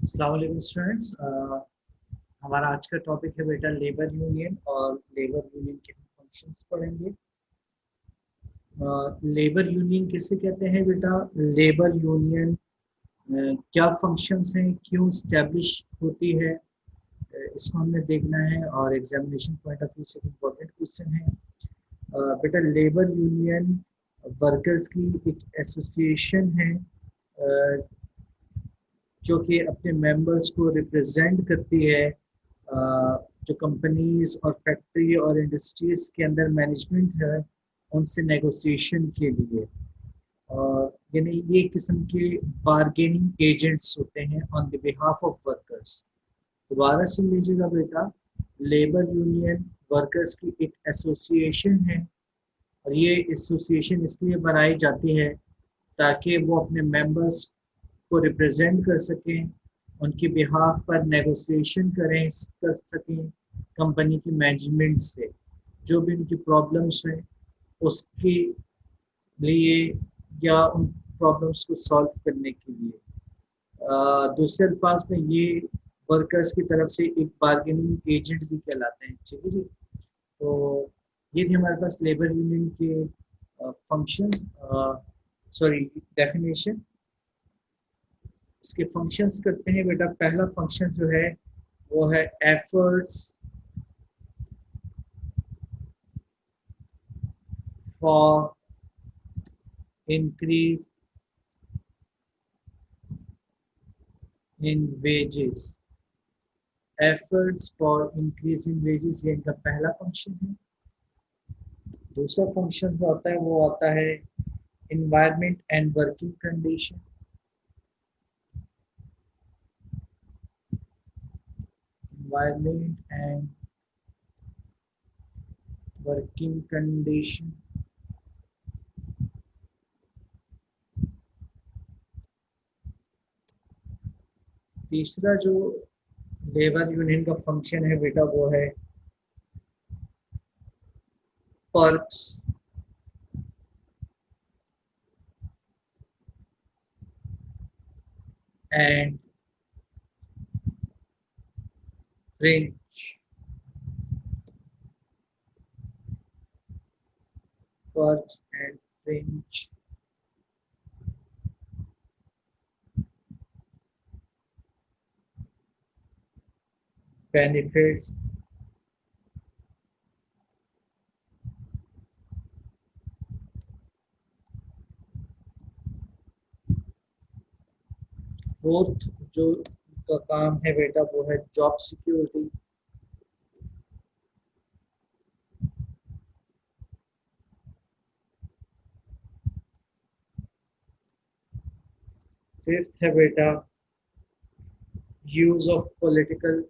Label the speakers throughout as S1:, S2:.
S1: अस्सलाम वालेकुम स्टूडेंट्स। हमारा आज का टॉपिक है बेटा लेबर यूनियन और लेबर यूनियन के फंक्शंस पढ़ेंगे। लेबर यूनियन किसे कहते हैं बेटा? लेबर यूनियन क्या फंक्शंस हैं, क्यों स्टैब्लिश होती है, इसको हमने देखना है और एग्जामिनेशन पॉइंट ऑफ व्यू से इम्पोर्टेंट क्वेश्चन है। बेटा लेबर यूनियन वर्कर्स की एक एसोसिएशन है जो कि अपने मेंबर्स को रिप्रेजेंट करती है। जो कंपनीज और फैक्ट्री और इंडस्ट्रीज के अंदर मैनेजमेंट है उनसे नेगोशिएशन के लिए, और यानी ये किस्म के बार्गेनिंग एजेंट्स होते हैं on the behalf of workers. दोबारा सुन लीजिएगा बेटा, लेबर यूनियन वर्कर्स की एक एसोसिएशन है और ये एसोसिएशन इसलिए बनाई जाती है ताकि वो अपने मेंबर्स को रिप्रेजेंट कर सकें, उनकी बिहाफ पर नेगोशिएशन कर सकें कंपनी की मैनेजमेंट से, जो भी उनकी प्रॉब्लम्स हैं उसके लिए या उन प्रॉब्लम्स को सॉल्व करने के लिए। दूसरे अल्फाज में ये वर्कर्स की तरफ से एक बार्गेनिंग एजेंट भी कहलाते हैं। ठीक है जी। तो ये थी हमारे पास लेबर यूनियन के फंक्शंस, सॉरी डेफिनेशन। इसके फंक्शंस करते हैं बेटा। पहला फंक्शन जो है वो है efforts for increase in wages. Efforts for increase in wages ये इनका पहला फंक्शन है। दूसरा फंक्शन जो आता है वो आता है environment and working condition. Environment and working condition. तीसरा जो लेबर यूनियन का फंक्शन है बेटा वो है perks and fringe. Perks and fringe benefits fourth जो का काम है बेटा वो है जॉब सिक्योरिटी। फिफ्थ है बेटा use of political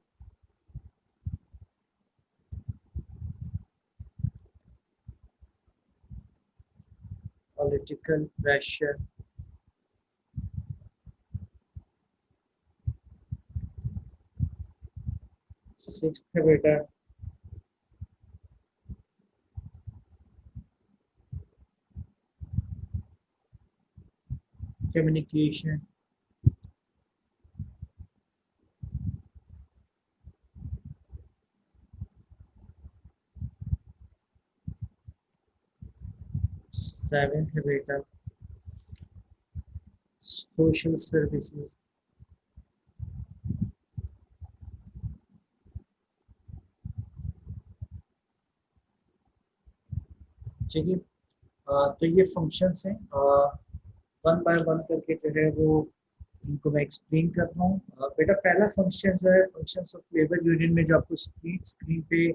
S1: pressure. Sixth है बेटा कम्युनिकेशन। सेवेंथ है बेटा सोशल सर्विसेज। ठीक है। तो ये फंक्शंस हैं, वन बाय वन करके जो है वो इनको मैं एक्सप्लेन कर रहा हूँ। बेटा पहला फंक्शन जो है फंक्शंस ऑफ लेबर यूनियन में जो आपको स्क्रीन पे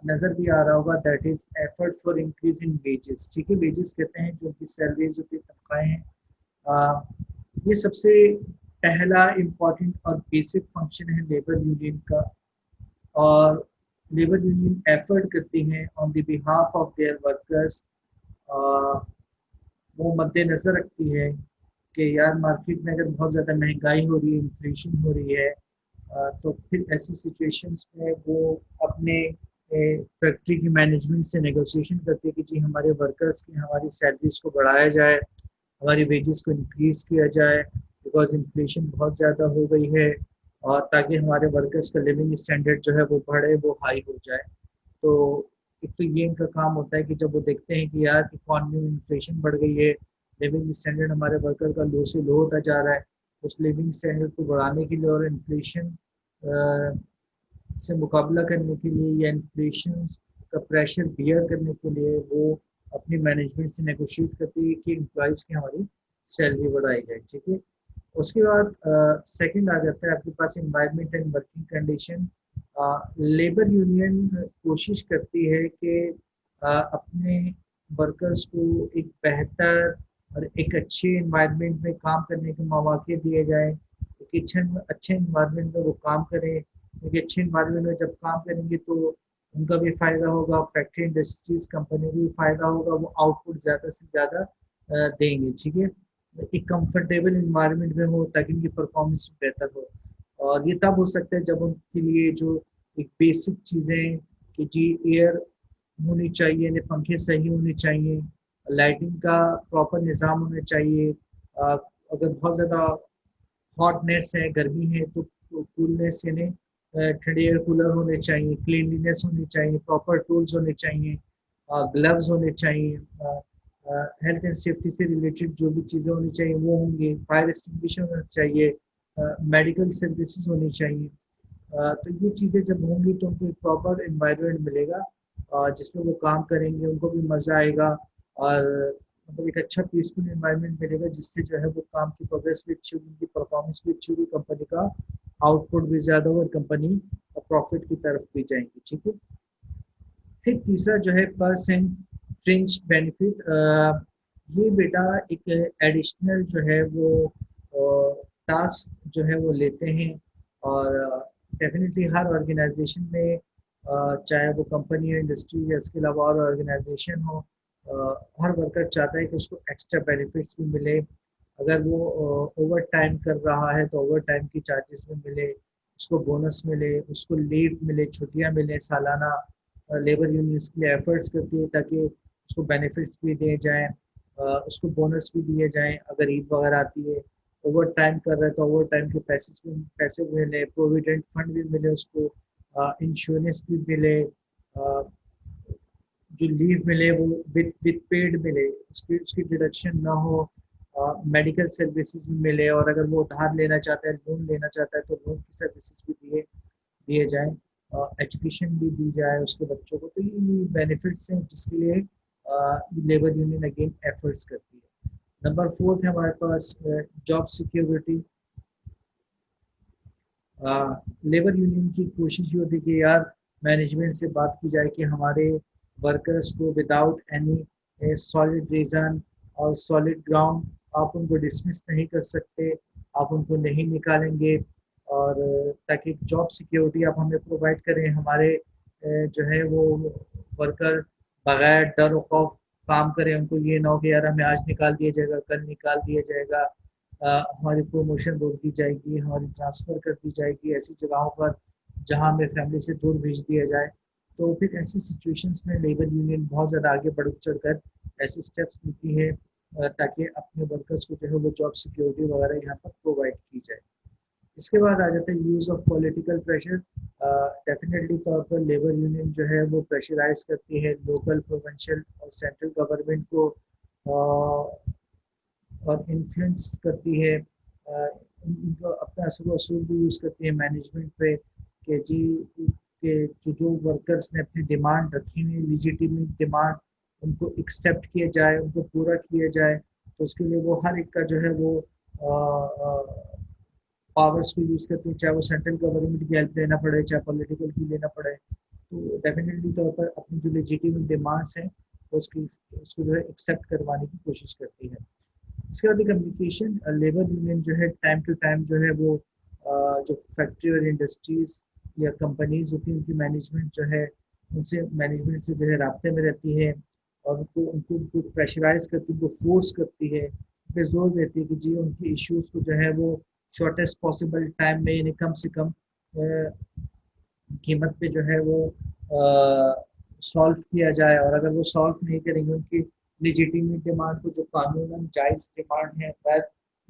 S1: नजर भी आ रहा होगा, that is effort for increase in wages. ठीक है, वेजेस कहते हैं जो कि सैलरीज जो कि तनख्वाहें हैं। अ, ये सबसे पहला इम्पॉर्टेंट और बेसिक फंक्शन है लेबर यूनियन का, और लेबर यूनियन एफर्ट करती हैं on the behalf of their workers. वो मद्देनजर रखती है कि यार मार्केट में अगर बहुत ज़्यादा महंगाई हो रही है, इन्फ्लेशन हो रही है, तो फिर ऐसी सिचुएशंस में वो अपने फैक्ट्री की मैनेजमेंट से नेगोशिएशन करती है कि जी हमारे वर्कर्स की हमारी सैलरीज को बढ़ाया जाए, हमारी वेजेस को इंक्रीज किया जाए, बिकॉज इन्फ्लेशन बहुत ज़्यादा हो गई है, और ताकि हमारे वर्कर्स का लिविंग स्टैंडर्ड जो है वो बढ़े, वो हाई हो जाए। तो एक तो ये इनका काम होता है कि जब वो देखते हैं कि यार इकॉनमी में इन्फ्लेशन बढ़ गई है, लिविंग स्टैंडर्ड हमारे वर्कर का लो से लो होता जा रहा है, उस लिविंग स्टैंडर्ड को बढ़ाने के लिए और इन्फ्लेशन से मुकाबला करने के लिए या इन्फ्लेशन का प्रेशर बियर करने के लिए वो अपनी मैनेजमेंट से नेगोशिएट करती है कि एम्प्लॉयज़ की हमारी सैलरी बढ़ाई जाए। ठीक है। उसके बाद सेकंड आ जाता है आपके पास environment and working condition. Labour union कोशिश करती है कि अपने वर्कर्स को एक बेहतर और एक अच्छे इन्वायरमेंट में काम करने के मौके दिए जाए, एक अच्छे इन्वायरमेंट में वो काम करें, क्योंकि अच्छे इन्वायरमेंट में जब काम करेंगे तो उनका भी फ़ायदा होगा, फैक्ट्री इंडस्ट्रीज कंपनी को भी फ़ायदा होगा, वो आउटपुट ज़्यादा से ज़्यादा देंगे। ठीक है। एक कंफर्टेबल इन्वायरमेंट में हो ताकि उनकी परफॉर्मेंस बेहतर हो, और ये तब हो सकता है जब उनके लिए जो एक बेसिक चीज़ें कि जी एयर होनी चाहिए, यानी पंखे सही होने चाहिए, लाइटिंग का प्रॉपर निज़ाम होना चाहिए। अगर बहुत ज़्यादा हॉटनेस है, गर्मी है, तो कूलनेस यानी ठंडे एयर कूलर होने चाहिए, क्लीनलीनेस होनी चाहिए, प्रॉपर टूल्स होने चाहिए, ग्लव्स होने चाहिए, हेल्थ एंड सेफ्टी से रिलेटेड जो भी चीज़ें होनी चाहिए वो होंगी, फायर एक्सटिंग्विशर होना चाहिए, मेडिकल सर्विसेज होनी चाहिए। तो ये चीज़ें जब होंगी तो उनको एक प्रॉपर एनवायरनमेंट मिलेगा, जिसमें वो काम करेंगे, उनको भी मज़ा आएगा, और मतलब एक अच्छा पीसफुल एनवायरनमेंट मिलेगा, जिससे जो है वो काम की प्रोग्रेस भी अच्छी होगी, उनकी परफॉर्मेंस भी अच्छी होगी, कंपनी का आउटपुट भी ज़्यादा होगा और कंपनी प्रॉफिट की तरफ भी जाएंगी। ठीक है। फिर तीसरा जो है पर्स एंड फ्रिंज बेनिफिट। ये बेटा एक एडिशनल जो है वो टास्क जो है वो लेते हैं, और डेफिनेटली हर ऑर्गेनाइजेशन में चाहे वो कंपनी हो, इंडस्ट्री या इसके अलावा और ऑर्गेनाइजेशन हो, हर वर्कर चाहता है कि उसको एक्स्ट्रा बेनिफिट्स भी मिले। अगर वो ओवर टाइम कर रहा है तो ओवर टाइम की चार्जेस भी मिले, उसको बोनस मिले, उसको लीव मिले, छुट्टियां मिले सालाना। लेबर यूनियन इसके लिए एफर्ट्स करती है ताकि उसको बेनिफिट्स भी दिए जाएँ, उसको बोनस भी दिए जाएँ अगर ईद वगैरह आती है। ओवर टाइम कर रहा है तो ओवर टाइम के पैसे भी मिले, प्रोविडेंट फंड भी मिले उसको, इंश्योरेंस भी मिले, जो लीव मिले वो विद पेड मिले, उसकी उसकी डिडक्शन ना हो, मेडिकल सर्विसेज भी मिले, और अगर वो उधार लेना चाहता है, लोन लेना चाहता है, तो लोन की सर्विसेज भी दिए दिए जाएँ, एजुकेशन भी दी जाए उसके बच्चों को। तो ये बेनिफिट्स हैं जिसके लिए लेबर यूनियन अगेन एफर्ट्स करती है। नंबर फोर्थ है हमारे पास जॉब सिक्योरिटी। लेबर यूनियन की कोशिश ये होती है कि यार मैनेजमेंट से बात की जाए कि हमारे वर्कर्स को विदाउट एनी सॉलिड रीज़न और सॉलिड ग्राउंड आप उनको डिसमिस नहीं कर सकते, आप उनको नहीं निकालेंगे, और ताकि जॉब सिक्योरिटी आप हमें प्रोवाइड करें, हमारे जो है वो वर्कर बगैर डर और खौफ काम करें, उनको ये ना हो कि यार हमें आज निकाल दिया जाएगा, कल निकाल दिया जाएगा, हमारी प्रमोशन रोक दी जाएगी, हमारी ट्रांसफ़र कर दी जाएगी ऐसी जगहों पर जहाँ हमें फैमिली से दूर भेज दिया जाए। तो फिर ऐसी सिचुएशंस में लेबर यूनियन बहुत ज़्यादा आगे बढ़ चढ़ कर ऐसे स्टेप्स लेती है, ताकि अपने वर्कर्स को जो है वो जॉब सिक्योरिटी वगैरह यहाँ पर प्रोवाइड की जाए। इसके बाद आ जाता है use of political pressure. Definitely तौर पर लेबर यूनियन जो है वो प्रेशराइज करती है लोकल, प्रोविंशियल और सेंट्रल गवर्नमेंट को, और इन्फ्लुएंस करती है, इनको अपना असर वसूल भी यूज़ करती है मैनेजमेंट पे कि जी के जो वर्कर्स ने अपनी डिमांड रखी हुई लिजिटिमेट डिमांड, उनको एक्सेप्ट किया जाए, उनको पूरा किया जाए। तो उसके लिए वो हर एक का जो है वो पावर्स को यूज़ करती है, चाहे वो सेंट्रल गवर्नमेंट की हेल्प लेना पड़े, चाहे पॉलिटिकल की लेना पड़े। तो डेफिनेटली तौर पर अपनी जो लेजिटिमेट डिमांड्स हैं उसकी उसको जो है एक्सेप्ट करवाने की कोशिश करती है। इसके बाद कम्युनिकेशन। लेबर यूनियन जो है टाइम टू टाइम जो है वो जो फैक्ट्री और इंडस्ट्रीज या कंपनीज होती हैं उनकी मैनेजमेंट जो है उनसे मैनेजमेंट से जो है राब्ते में रहती है, और उनको उनको उनको प्रेशराइज करती है, उनको फोर्स करती है, उन पर जोर देती है कि जी उनके इश्यूज को जो है वो शॉर्टेस्ट पॉसिबल टाइम में, यानी कम से कम कीमत पे जो है वो सॉल्व किया जाए, और अगर वो सॉल्व नहीं करेंगे उनकी लेजिटिमेट डिमांड को, जो कानूनन जायज़ डिमांड है,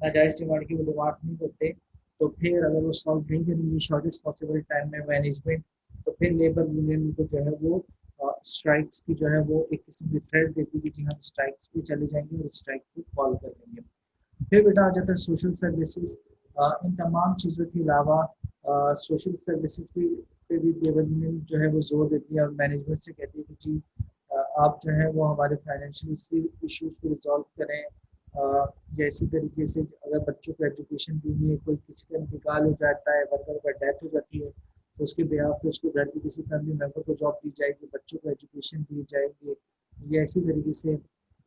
S1: नाजायज डिमांड की वो डिमांड नहीं करते, तो फिर अगर वो सॉल्व नहीं करेंगे शॉर्टेस्ट पॉसिबल टाइम में मैनेजमेंट, तो फिर लेबर यूनियन को जो है वो स्ट्राइक्स की जो है वो एक किस्म की थ्रेट देती है कि जी हम स्ट्राइक्स पे चले जाएंगे और स्ट्राइक को कॉल कर लेंगे। फिर बेटा आ जाता है सोशल सर्विसेज। इन तमाम चीज़ों के अलावा सोशल सर्विसेज पे भी लेबर यूनियन जो है वो जोर देती है और मैनेजमेंट से कहती है कि जी आप जो है वो हमारे फाइनेंशियल इश्यूज को रिजॉल्व करें, या इसी तरीके से अगर बच्चों को एजुकेशन देनी है, कोई किसी का इंतकाल हो जाता है, वर्कर का डेथ हो जाती है, तो उसके बिहार पे उसको घर के किसी फैमिली मेम्बर को जॉब दी जाएगी, बच्चों को एजुकेशन दी जाएगी, या इसी तरीके से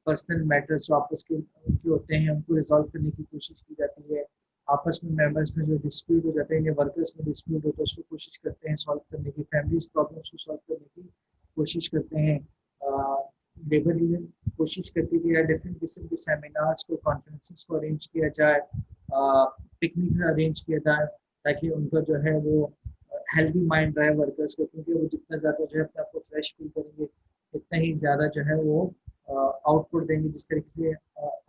S1: पर्सनल मैटर्स जो आपस के उनके होते हैं उनको रिजॉल्व करने की कोशिश की जाती है। आपस में मेंबर्स में जो डिस्प्यूट हो जाते हैं या वर्कर्स में डिस्प्यूट होता है उसको कोशिश करते हैं सॉल्व करने की, फैमिलीज प्रॉब्लम्स को सॉल्व करने की कोशिश करते हैं। लेबर यूनियन कोशिश करती है कि यार डिफरेंट किस्म के सेमिनार्स को, कॉन्फ्रेंसेस को अरेंज किया जाए, पिकनिक अरेंज किया जाए, ताकि उनका जो है वो हेल्दी माइंड रहे वर्कर्स को, क्योंकि वो जितना ज़्यादा जो है अपने आप को फ्रेश फील करेंगे इतना ही ज़्यादा जो है वो आउटपुट देंगे। जिस तरीके से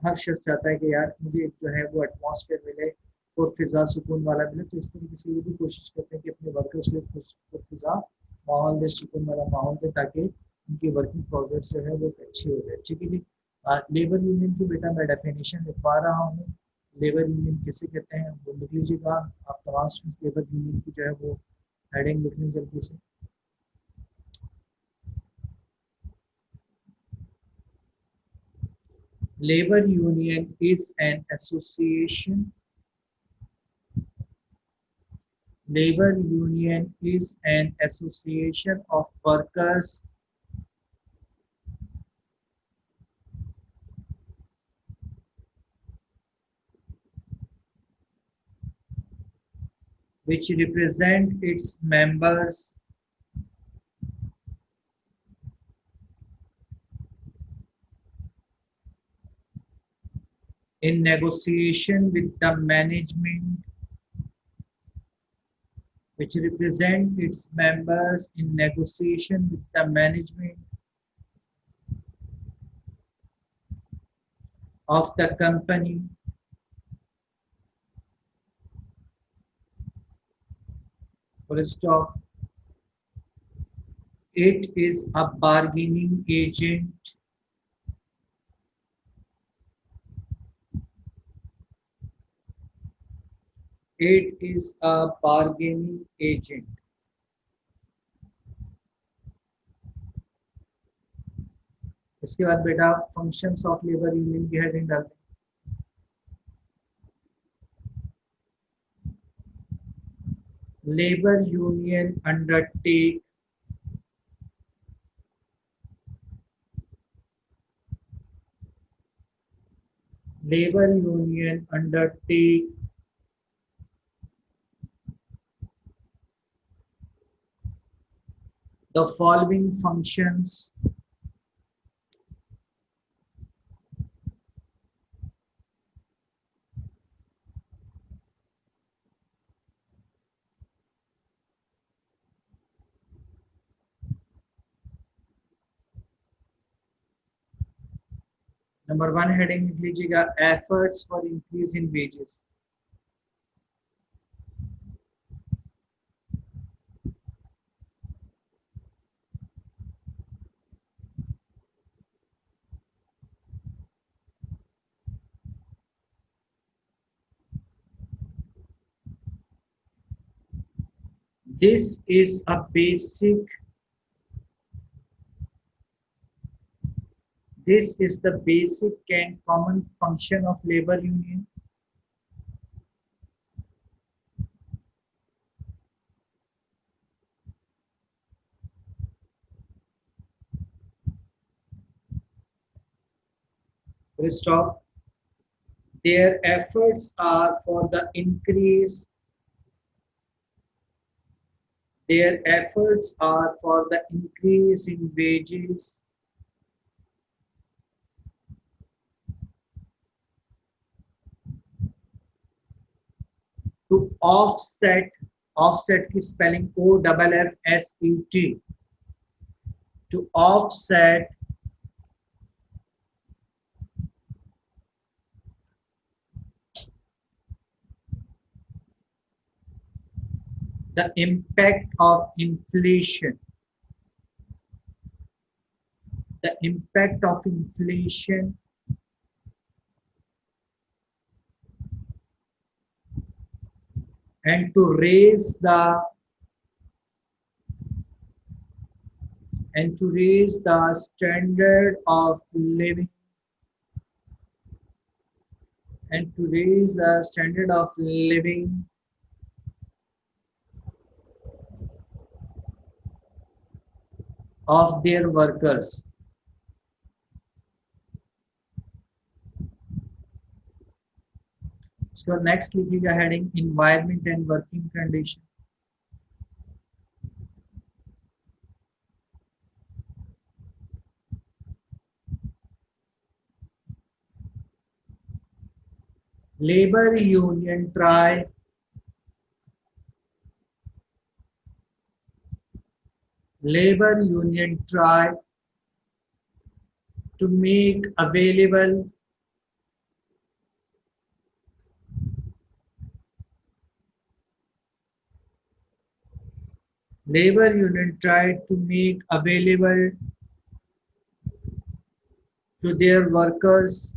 S1: हर शख्स चाहता है कि यार मुझे जो है वो एटमॉस्फेयर मिले और फिज़ा सुकून वाला मिले, तो इस तरीके से ये भी कोशिश करते हैं कि अपने वर्कर्स को एक फिज़ा माहौल दे, सुकून वाला माहौल दे, ताकि उनकी वर्किंग प्रोग्रेस जो है वो अच्छी हो जाए। ठीक है जी। लेबर यूनियन की बेटा मैं डेफिनेशन लिखवा रहा हूँ। लेबर यूनियन किसे कहते हैं वो लिख लीजिएगा आप तमाम लेबर यूनियन की जो है वो हेडिंग लिख लें जल्दी से। Labor union is an association. Labor union is an association of workers which represent its members in negotiation with the management, which represent its members in negotiation with the management of the company. Full stop. It is a bargaining agent. It is a bargaining agent. इसके बाद बेटा functions of labour union की heading डालते हैं। Labour union undertake labour union undertake the following functions. Number 1 heading लिख लीजिएगा efforts for increase in wages. This is a basic this is the basic and common function of labor union. Stop. Their efforts are for the increase. Their efforts are for the increase in wages, to offset की spelling OFFSET, to offset the impact of inflation, the impact of inflation and to raise the standard of living and to raise the standard of living of their workers. So next लिखिएगा heading environment and working condition. Labor union try to make available labor union tried to make available to their workers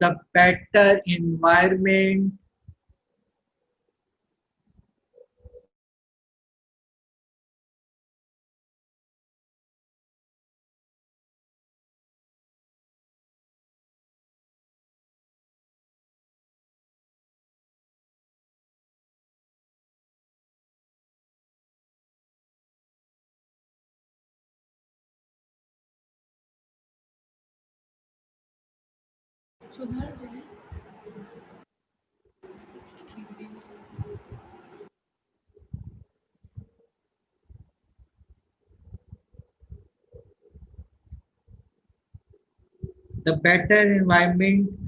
S1: the better environment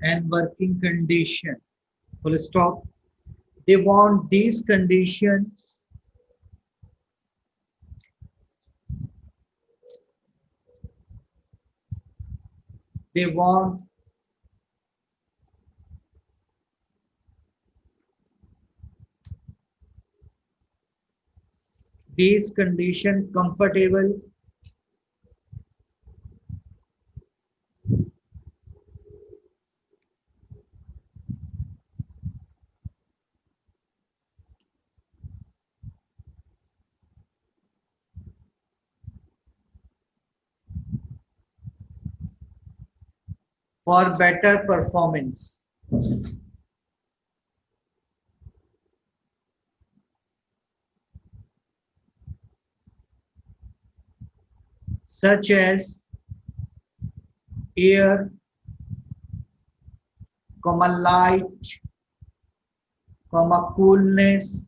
S1: and working condition. Full stop. They want these conditions. They want these conditions comfortable for better performance, such as air, light, coolness,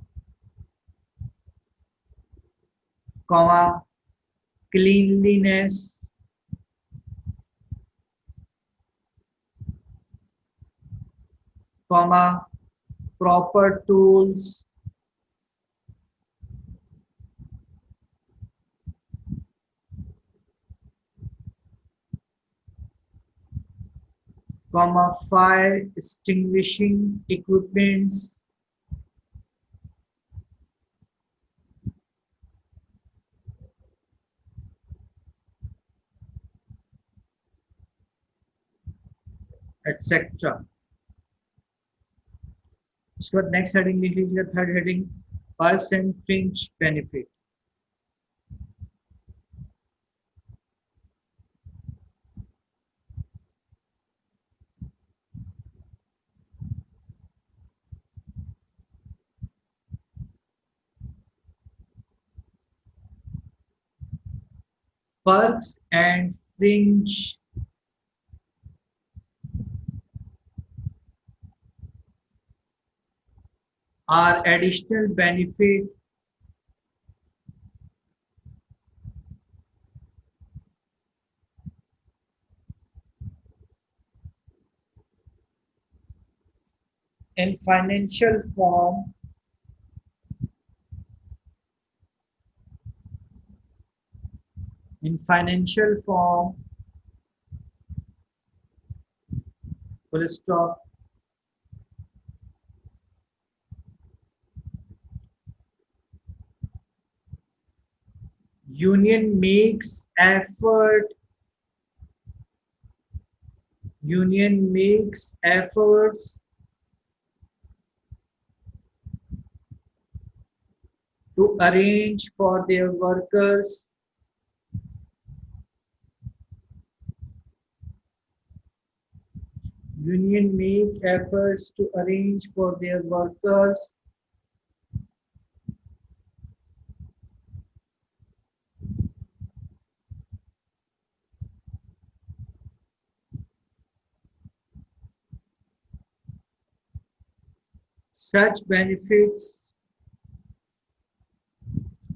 S1: cleanliness, proper tools, fire extinguishing equipments, etc. उसके बाद next heading लिख लीजिएगा, third heading perks and fringe benefit. Perks and fringe are additional benefit in financial form full stop, Union makes efforts to arrange for their workers Union make efforts to arrange for their workers such benefits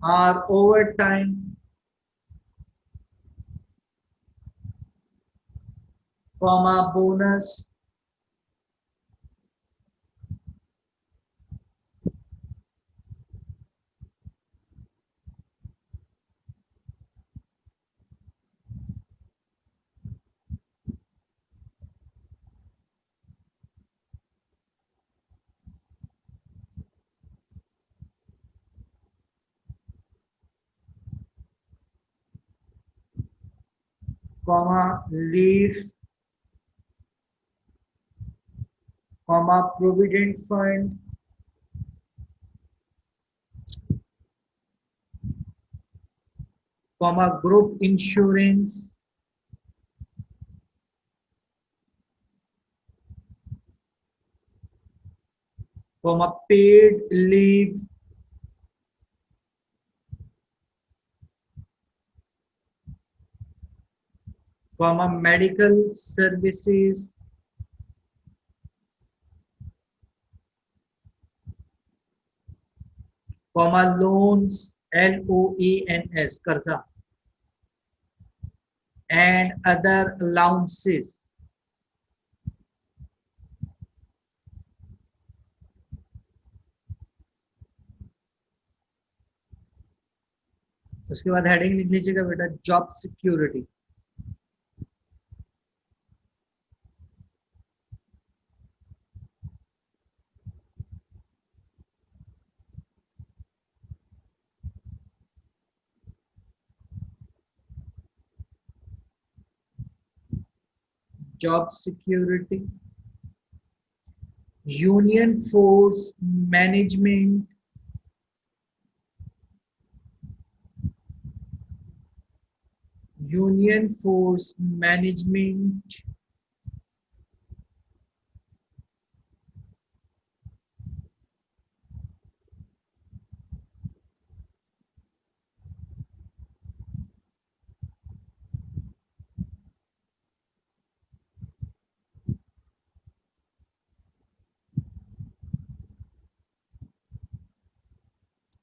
S1: are overtime, bonus, leave, provident fund, group insurance, paid leave, medical services, loans, LOANS, कर्जा, and other allowances. उसके बाद heading लिख लीजिएगा बेटा job security. Job security, union force management,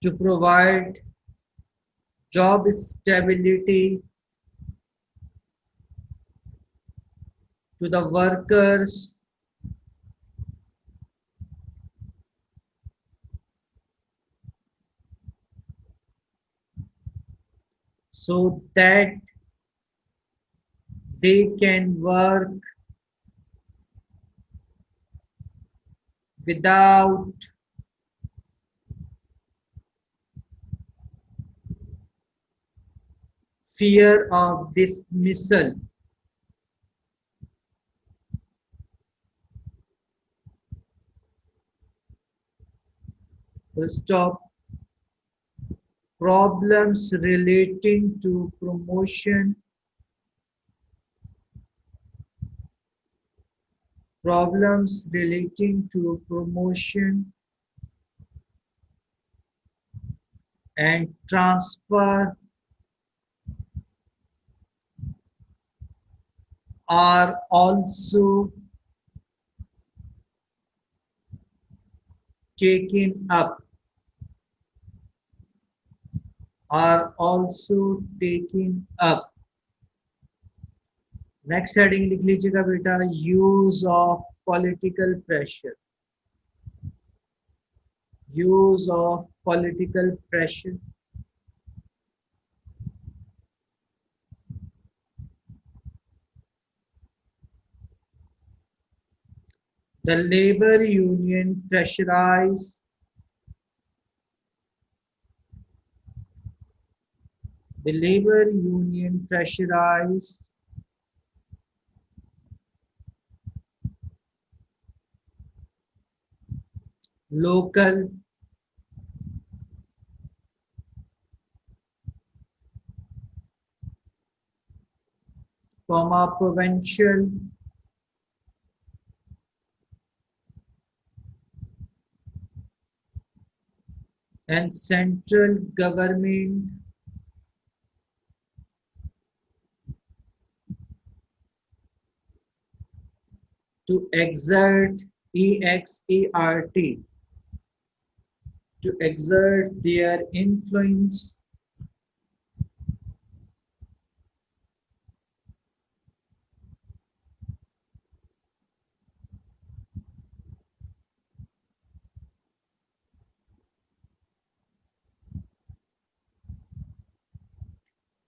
S1: to provide job stability to the workers so that they can work without fear of dismissal. Stop. Problems relating to promotion, and transfer are also taken up. Next heading लिख लीजिएगा बेटा use of political pressure. The labor union pressurize The labor union pressurize local provincial and central government to exert their influence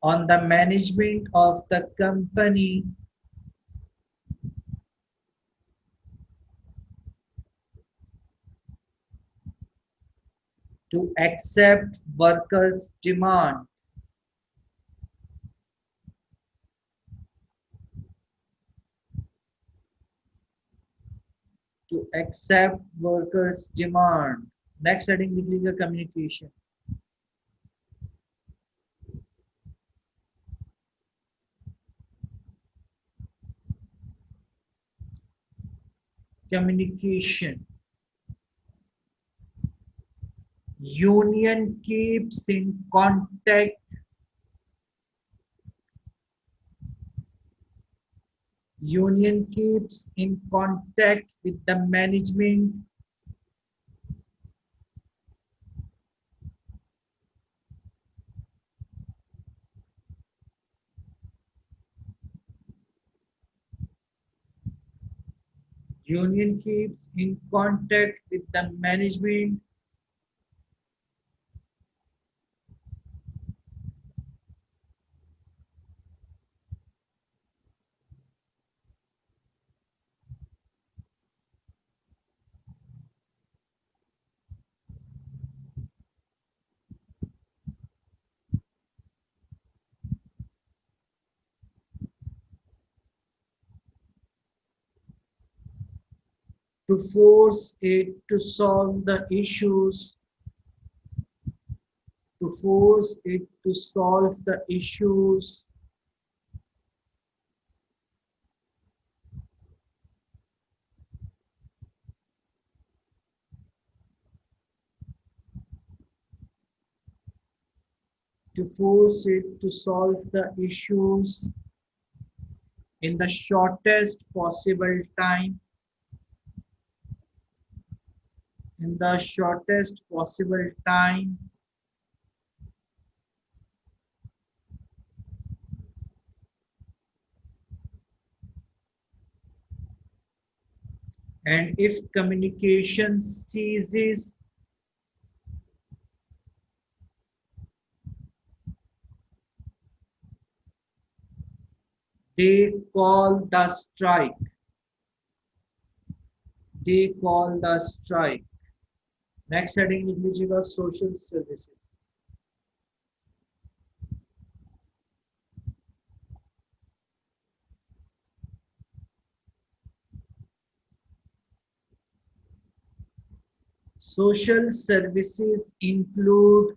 S1: on the management of the company to accept workers' demand, to accept workers' demand. Next heading लिख लीजिए communication. Communication. Union keeps in contact Union keeps in contact with the management Union keeps in contact with the management to force it to solve the issues, to force it to solve the issues to force it to solve the issues in the shortest possible time, in the shortest possible time, and if communication ceases, they call the strike. They call the strike. Next heading लिख लीजिएगा social services. Social services include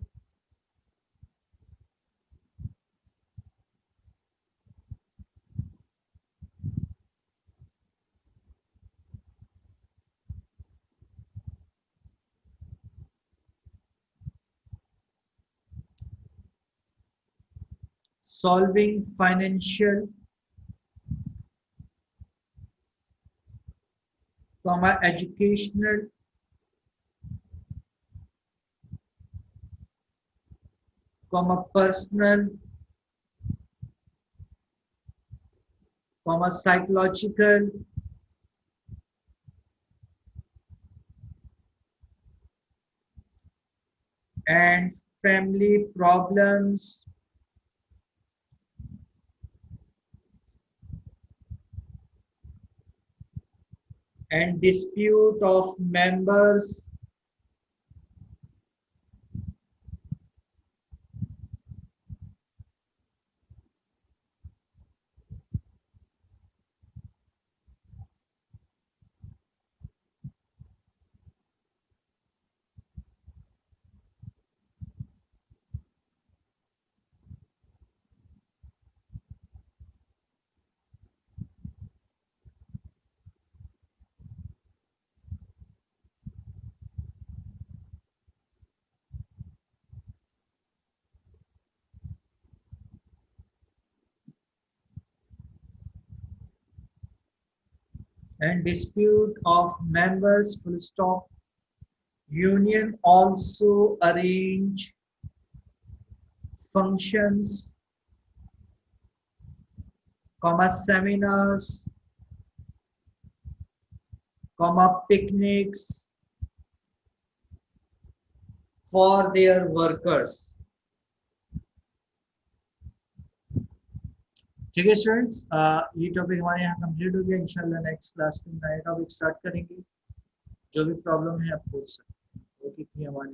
S1: solving financial, educational, personal, psychological, and family problems and dispute of members and dispute of members, full stop. Union also arrange functions, comma seminars, comma picnics for their workers. ठीक है students, ये topic हमारे यहाँ complete हो गया। इंशाल्लाह next class में नया टॉपिक स्टार्ट करेंगे। जो भी प्रॉब्लम है आप पूछ सकते हैं। ओके, अमान।